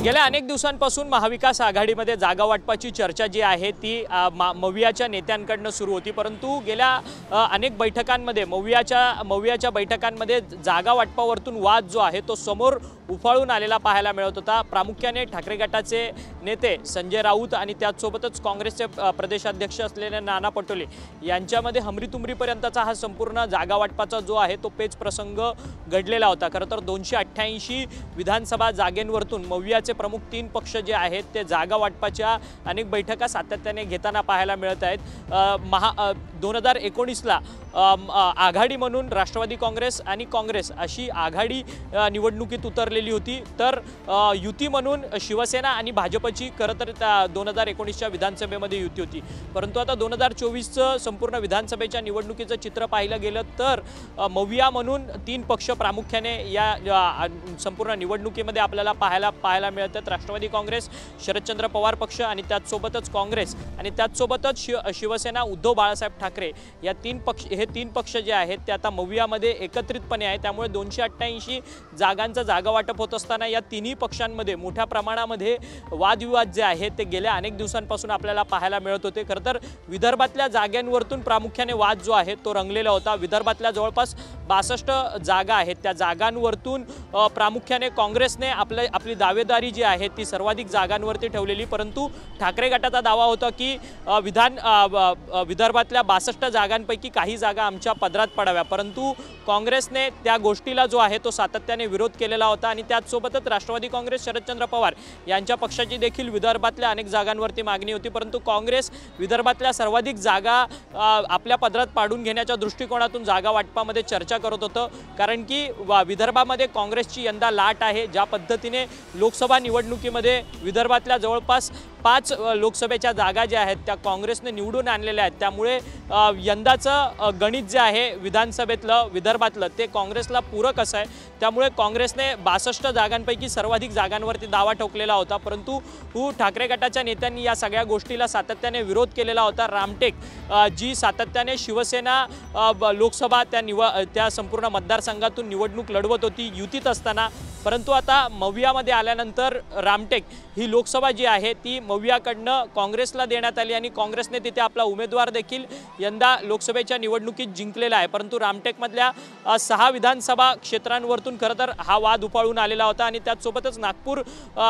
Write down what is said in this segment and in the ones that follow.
गेल्या अनेक दिवसांपासून महाविकास आघाडीमध्ये जागा वाटपाची चर्चा जी आहे ती मवियाच्या नेत्यांकडून सुरू होती, परंतु गेल्या अनेक बैठकांमध्ये मवियाच्या बैठकांमध्ये जागा वाटपावरतून वाद जो आहे तो समोर उफाळून आलेला पाहायला मिळत होता। प्रामुख्याने ठाकरे गटाचे नेते संजय राऊत आणि त्याचसोबतच काँग्रेसचे प्रदेशाध्यक्ष असलेले नाना पटोले यांच्यामध्ये हमरीतुमरीपर्यंतचा हा संपूर्ण जागा वाटपाचा जो आहे तो पेच प्रसंग घडलेला होता। खरं तर 288 विधानसभा जागेंवरतून मवियाचे प्रमुख 3 पक्ष जे आहेत ते जागा वाटपाच्या अनेक बैठका सातत्याने घेताना पाहायला मिळत आहेत। 2019ला आघाडी म्हणून राष्ट्रवादी काँग्रेस आणि काँग्रेस अशी आघाडी निवडणुकीत उतरलेली होती, तर युती म्हणून शिवसेना आणि भाजपची खरं तर 2019च्या विधानसभेमध्ये युती होती। परंतु आता 2024चं संपूर्ण विधानसभेच्या निवडणुकीचं चित्र पाहिलं गेलं तर मविया म्हणून 3 पक्ष प्रामुख्याने या संपूर्ण निवडणुकीमध्ये आपल्याला पाहायला मिळतात। राष्ट्रवादी काँग्रेस, शरदचंद्र पवार पक्ष आणि त्याचसोबतच काँग्रेस आणि त्याचसोबतच शिवसेना उद्धव बाळासाहेब ठाकरे या 3 पक्ष जे आहेत ते आता मवियामध्ये एकत्रितपणे आहे। त्यामुळे 288 जागांचं जागा वाटप होत असताना या तिन्ही पक्षांमध्ये मोठ्या प्रमाणामध्ये वादविवाद जे आहेत ते गेल्या अनेक दिवसांपासून आपल्याला पाहायला मिळत होते। खरं तर विदर्भातल्या जागांवरतून प्रामुख्याने वाद जो आहे तो रंगलेला होता। विदर्भातल्या जवळपास 62 जागा आहेत, त्या जागांवरतून प्रामुख्याने काँग्रेसने आपली दावेदारी जी आहे ती सर्वाधिक जागांवरती ठेवलेली, परंतु ठाकरे गटाचा दावा होता की विदर्भातल्या 62 जागांपैकी काही जागा आमच्या पदरात पडाव्या, परंतु काँग्रेसने त्या गोष्टीला जो आहे तो सातत्याने विरोध केलेला होता। आणि त्याचसोबतच राष्ट्रवादी काँग्रेस, शरदचंद्र पवार यांच्या पक्षाची देखील विदर्भातल्या अनेक जागांवरती मागणी होती, परंतु काँग्रेस विदर्भातल्या सर्वाधिक जागा आपल्या पदरात पाडून घेण्याच्या दृष्टिकोनातून जागा वाटपामध्ये चर्चा करत होतं। कारण की विदर्भामध्ये काँग्रेसची यंदा लाट आहे। ज्या पद्धतीने लोकसभा निवडणुकीमध्ये विदर्भातल्या जवळपास 5 लोकसभेच्या जागा ज्या आहेत त्या काँग्रेसने निवडून आणलेल्या आहेत, त्यामुळे यंदाचं गणित जे आहे विधानसभेतलं विदर्भातलं ते काँग्रेसला पूरक असं आहे। त्यामुळे काँग्रेसने 62 जागांपैकी सर्वाधिक जागांवरती दावा ठोकलेला होता, परंतु ठाकरे गटाच्या नेत्यांनी या सगळ्या गोष्टीला सातत्याने विरोध केलेला होता। रामटेक जी सातत्याने शिवसेना लोकसभा त्या संपूर्ण मतदारसंघातून निवडणूक लढवत होती युतीत असताना, परंतु आता मवियामध्ये आल्यानंतर रामटेक ही लोकसभा जी आहे ती मवियाकडनं काँग्रेसला देण्यात आली आणि काँग्रेसने तिथे आपला उमेदवार देखील यंदा लोकसभेच्या निवडणुकीत जिंकलेला आहे। परंतु रामटेकमधल्या 6 विधानसभा क्षेत्रांवरतून खरं तर हा वाद उफाळून आलेला होता आणि त्याचसोबतच नागपूर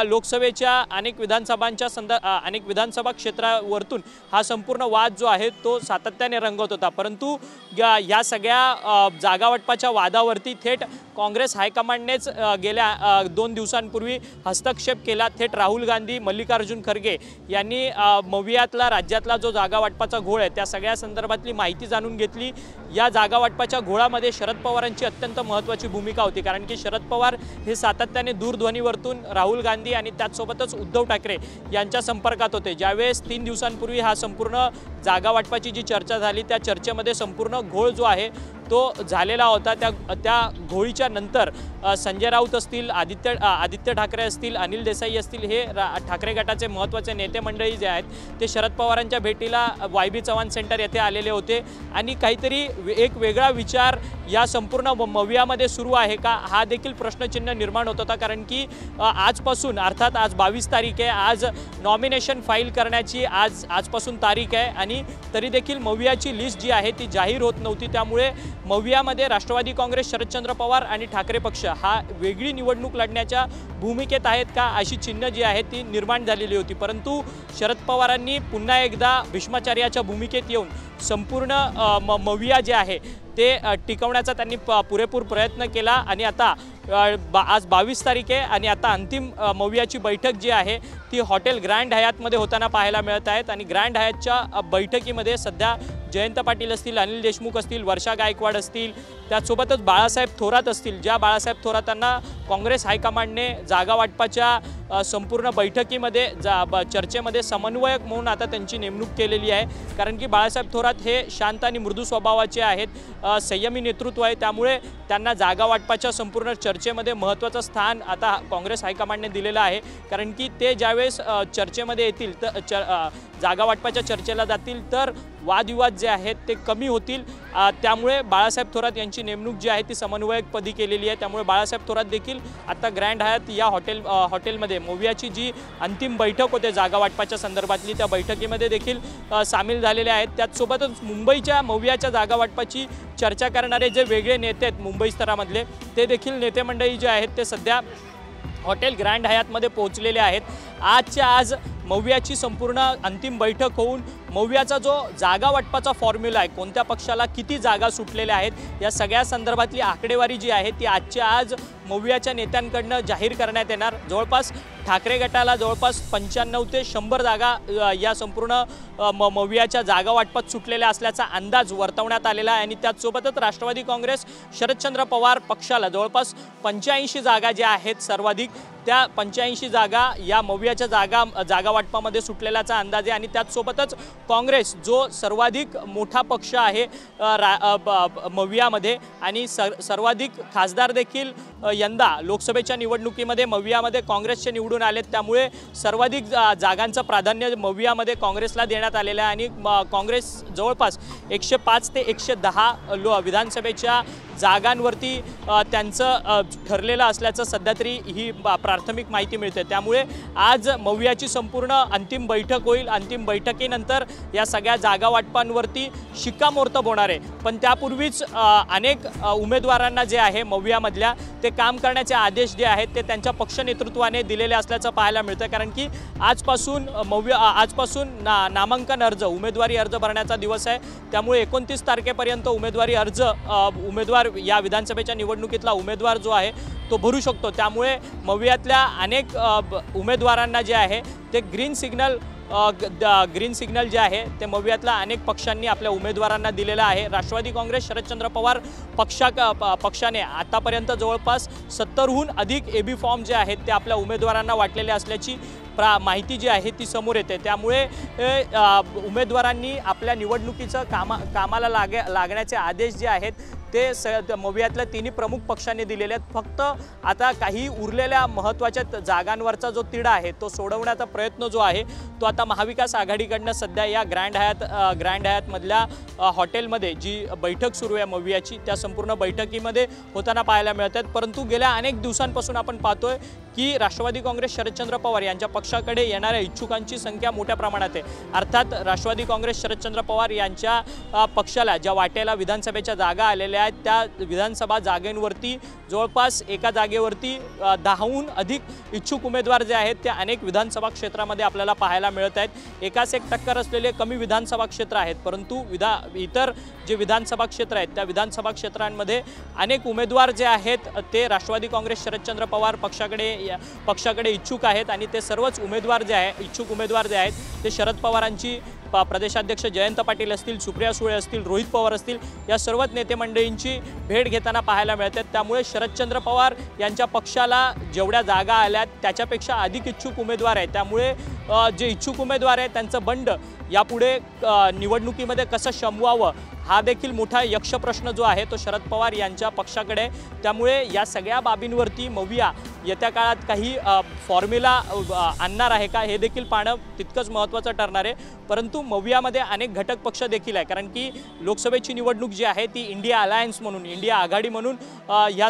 लोकसभेच्या अनेक विधानसभा क्षेत्रावरतून हा संपूर्ण वाद जो आहे तो सातत्याने रंगत होता। परंतु या सगळ्या जागा वाटपाच्या वादावरती थेट काँग्रेस हायकमांडनेच गेल्या 2 दिवसांपूर्वी हस्तक्षेप केला। थेट राहुल गांधी, मल्लिकार्जुन खरगे यांनी मवियातला राज्यातला जो जागा वाटपाचा घोळ आहे त्या सगळ्या संदर्भातली माहिती जाणून घेतली। या जागा वाटपाच्या घोळामध्ये शरद पवारांची अत्यंत महत्त्वाची भूमिका होती, कारण की शरद पवार हे सातत्याने दूरध्वनीवरतून राहुल गांधी आणि त्याचसोबतच उद्धव ठाकरे यांच्या संपर्कात होते। ज्यावेळेस 3 दिवसांपूर्वी हा संपूर्ण जागा वाटपाची जी चर्चा झाली त्या चर्चेमध्ये संपूर्ण घोळ जो आहे तो झालेला होता। त्या घोळीच्या नंतर संजय राऊत असतील, आदित्य ठाकरे असतील, अनिल देसाई असतील, हे ठाकरे गटाचे महत्त्वाचे नेते मंडळी जे आहेत ते शरद पवारांच्या भेटीला YB चव्हाण सेंटर येथे आलेले होते आणि काहीतरी एक वेगळा विचार या संपूर्ण मवियामध्ये सुरू आहे का हा देखील प्रश्नचिन्ह निर्माण होत होता। कारण की आजपासून अर्थात आज 22 तारीख आहे, आज नॉमिनेशन फाईल करण्याची आजपासून तारीख आहे आणि तरी देखील मवियाची लिस्ट जी आहे ती जाहीर होत नव्हती। त्यामुळे मवियामध्ये राष्ट्रवादी काँग्रेस, शरदचंद्र पवार आणि ठाकरे पक्ष हा वेगळी निवडणूक लढण्याच्या भूमिकेत आहेत का अशी चिन्ह जी आहे ती निर्माण झालेली होती। परंतु शरद पवारांनी पुन्हा एकदा भीष्माचार्याच्या भूमिकेत येऊन संपूर्ण मविया जे आहे ते टिकवण्याचा त्यांनी पुरेपूर प्रयत्न केला आणि आता आज 22 तारीख आहे आणि आता अंतिम मवियाची बैठक जी आहे ती हॉटेल ग्रँड हयातमध्ये होताना पाहायला मिळत आहेत। आणि ग्रँड हयातच्या बैठकीमध्ये सध्या जयंत पाटील असतील, अनिल देशमुख असतील, वर्षा गायकवाड असतील, त्यासोबतच बाळासाहेब थोरात असतील, ज्या बाळासाहेब थोरातांना काँग्रेस हायकमांडने जागा वाटपाच्या संपूर्ण बैठकीमध्ये चर्चेमध्ये समन्वयक म्हणून आता त्यांची नेमणूक केलेली आहे। कारण की बाळासाहेब थोरात हे शांत आणि मृदू स्वभावाचे आहेत, संयमी नेतृत्व आहे, त्यामुळे त्यांना जागा वाटपाच्या संपूर्ण चर्चेमध्ये महत्त्वाचं स्थान आता काँग्रेस हायकमांडने दिलेलं आहे। कारण की ते ज्यावेळेस चर्चेमध्ये येतील तर जागा वाटपाच्या चर्चेला जातील तर वादविवाद जे आहेत ते कमी होतील। त्यामुळे बाळासाहेब थोरात यांची नेमणूक जी आहे ती समन्वयकपदी केलेली आहे। त्यामुळे बाळासाहेब थोरात देखील आता ग्रँड हयात या हॉटेलमध्ये मवियाची जी अंतिम बैठक होते जागा वाटपाच्या संदर्भातली, त्या बैठकीमध्ये देखील सामील झालेले आहेत। त्याचसोबतच मुंबईच्या मवियाच्या जागा वाटपाची चर्चा करणारे जे वेगळे नेते आहेत मुंबई स्तरामधले, ते देखील नेते मंडळी जे आहेत ते सध्या हॉटेल ग्रँड हयातमध्ये पोहोचलेले आहेत। आजच्या आज मवियाची संपूर्ण अंतिम बैठक होऊन मवियाचा जो जागा वाटपाचा फॉर्म्युला आहे, कोणत्या पक्षाला किती जागा सुटलेल्या आहेत, या सगळ्या संदर्भातली आकडेवारी जी आहे ती आजच्या आज मवियाच्या नेत्यांकडनं जाहीर करण्यात येणार। जवळपास ठाकरे गटाला जवळपास 95 ते 100 जागा या संपूर्ण मवियाच्या जागा वाटपात सुटलेल्या असल्याचा अंदाज वर्तवण्यात आलेला आहे। आणि त्याचसोबतच राष्ट्रवादी काँग्रेस शरदचंद्र पवार पक्षाला जवळपास 85 जागा ज्या आहेत सर्वाधिक, त्या 85 जागा या मवियाच्या जागा वाटपामध्ये सुटलेल्याचा अंदाज आहे। आणि त्याचसोबतच काँग्रेस जो सर्वाधिक मोठा पक्ष आहे मवियामध्ये आणि सर्वाधिक खासदार देखील यंदा लोकसभेच्या निवडणुकीमध्ये मवियामध्ये काँग्रेसचे निवडून आलेत। त्यामुळे सर्वाधिक जागांचं प्राधान्य मवियामध्ये काँग्रेसला देण्यात आलेलं आहे। आणि काँग्रेस जवळपास 105 ते 110 विधानसभेच्या जागांवरती त्यांचं ठरलेलं असल्याचं सध्या तरी ही प्राथमिक माहिती मिळते। त्यामुळे आज मवियाची संपूर्ण अंतिम बैठक होईल। अंतिम बैठकीनंतर या सगळ्या जागा वाटपांवरती शिक्कामोर्तब होणार आहे। पण त्यापूर्वीच अनेक उमेदवारांना जे आहे मवियामधल्या ते काम करण्याचे आदेश जे आहेत ते त्यांच्या पक्ष नेतृत्वाने दिलेले असल्याचं पाहायला मिळतं। कारण की आजपासून नामांकन अर्ज उमेदवारी अर्ज भरण्याचा दिवस आहे। त्यामुळे 29 तारखेपर्यंत उमेदवार या विधानसभेच्या निवडणुकीतला उमेदवार जो आहे तो भरू शकतो। त्यामुळे मवियातल्या अनेक उमेदवारांना जे आहे ते ग्रीन सिग्नल जे आहे ते मवियातल्या अनेक पक्षांनी आपल्या उमेदवारांना दिलेलं आहे। राष्ट्रवादी काँग्रेस शरदचंद्र पवार पक्षाने आतापर्यंत जवळपास 70हून अधिक एबी फॉर्म जे आहेत ते आपल्या उमेदवारांना वाटलेले असल्याची माहिती जी आहे ती समोर येते। त्यामुळे उमेदवारांनी आपल्या निवडणुकीचं कामाला लागण्याचे आदेश जे आहेत ते मवियातल्या तिन्ही प्रमुख पक्षांनी दिलेले आहेत। फक्त आता काही उरलेल्या महत्त्वाच्या जागांवरचा जो तिढा आहे तो सोडवण्याचा प्रयत्न जो आहे तो आता महाविकास आघाडीकडनं सध्या या ग्रँड हयातमधल्या हॉटेलमध्ये जी बैठक सुरू आहे मवियाची, त्या संपूर्ण बैठकीमध्ये होताना पाहायला मिळतात। परंतु गेल्या अनेक दिवसांपासून आपण पाहतोय की राष्ट्रवादी काँग्रेस शरदचंद्र पवार यांच्या पक्षाकडे येणाऱ्या इच्छुकांची संख्या मोठ्या प्रमाणात आहे। अर्थात राष्ट्रवादी काँग्रेस शरदचंद्र पवार यांच्या पक्षाला ज्या वाटेला विधानसभेच्या जागा आलेल्या आहेत त्या विधानसभा जागेंवरती जवळपास एका जागेवरती 10हून अधिक इच्छुक उमेदवार जे आहेत ते अनेक विधानसभा क्षेत्रामध्ये आपल्याला पाहायला मिळत आहेत। एकास एक टक्कर असलेले कमी विधानसभा क्षेत्र आहेत, परंतु इतर जे विधानसभा क्षेत्र आहेत त्या विधानसभा क्षेत्रांमध्ये अनेक उमेदवार जे आहेत ते राष्ट्रवादी काँग्रेस शरदचंद्र पवार पक्षाकडे इच्छुक आहेत। आणि ते सर्वच इच्छुक उमेदवार जे आहेत ते शरद पवारांची प्रदेशाध्यक्ष जयंत पाटील असतील, सुप्रिया सुळे असतील, रोहित पवार असतील, या सर्वच नेते मंडळींची भेट घेताना पाहायला मिळतात। त्यामुळे शरदचंद्र पवार यांच्या पक्षाला जेवढ्या जागा आल्यात त्याच्यापेक्षा अधिक इच्छुक उमेदवार आहेत। त्यामुळे जे इच्छुक उमेदवार आहेत त्यांचं बंड यापुढे निवडणुकीमध्ये कसं शमवावं हा देखील मोठा यक्षप्रश्न जो आहे तो शरद पवार यांच्या पक्षाकडे। त्यामुळे या सगळ्या बाबींवरती मविया येत्या काळात काही फॉर्म्युला आणणार आहे का हे देखील पाहणं तितकंच महत्त्वाचं ठरणार आहे। परंतु मवियामध्ये अनेक घटक पक्ष देखील आहे, कारण की लोकसभेची निवडणूक जी आहे ती इंडिया आघाडी म्हणून या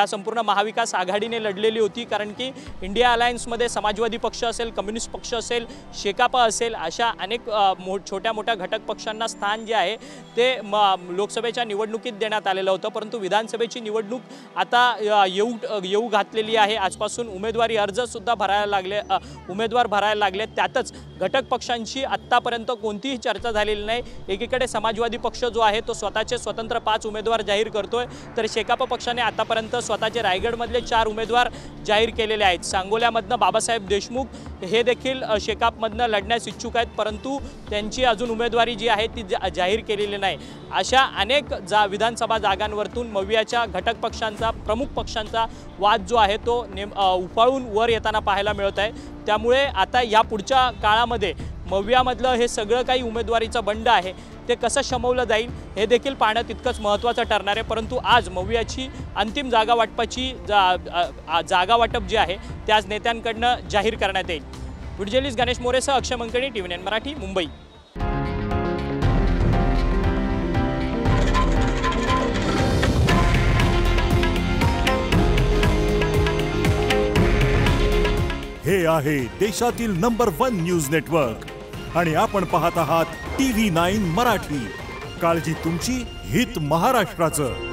संपूर्ण महाविकास आघाडीने लढलेली होती। कारण की इंडिया अलायन्समध्ये समाजवादी पक्ष असेल, कम्युनिस्ट पक्ष असेल, शेकापा असेल, अशा अनेक छोट्या मोठ्या घटक पक्षांना स्थान जे आहे ते लोकसभेच्या निवडणुकीत देण्यात आलेलं होतं। परंतु विधानसभेची निवडणूक आता येऊ घातलेली आहे। आजपासून उमेदवार भरायला लागले। त्यातच घटक पक्षांची आत्तापर्यंत कोणतीही चर्चा झालेली नाही। एकीकडे समाजवादी पक्ष जो आहे तो स्वतःचे स्वतंत्र 5 उमेदवार जाहीर करतोय, तर शेकापा पक्षाने आतापर्यंत स्वतःचे रायगडमधले 4 उमेदवार जाहीर केलेले आहेत। सांगोल्यामधनं बाबासाहेब देशमुख हे देखील शेकापमधनं लढण्यास इच्छुक आहेत, परंतु त्यांची अजून उमेदवारी जी आहे ती जाहीर केलेली नाही। अशा अनेक विधानसभा जागांवरतून मवियाच्या घटक पक्षांचा, प्रमुख पक्षांचा वाद जो आहे तो उफाळून वर येताना पाहायला मिळत आहे। त्यामुळे आता या पुढच्या काळामध्ये मवियामधलं हे सगळं काही उमेदवारीचं बंड आहे ते कसं शमवलं जाईल हे देखील पाहणं तितकंच महत्त्वाचं ठरणार आहे। परंतु आज मवियाची अंतिम जागा वाटप जे आहे ते आज नेत्यांकडनं जाहीर करण्यात येईल। व्हिडिओ जर्नलिस्ट गणेश मोरेसह अक्षय मंकणी, TV9 मराठी, मुंबई। आहे देशातील नंबर 1 न्यूज नेटवर्क आणि आपण पाहत आहात TV9 मराठी। काळजी तुमची, हित महाराष्ट्राचं।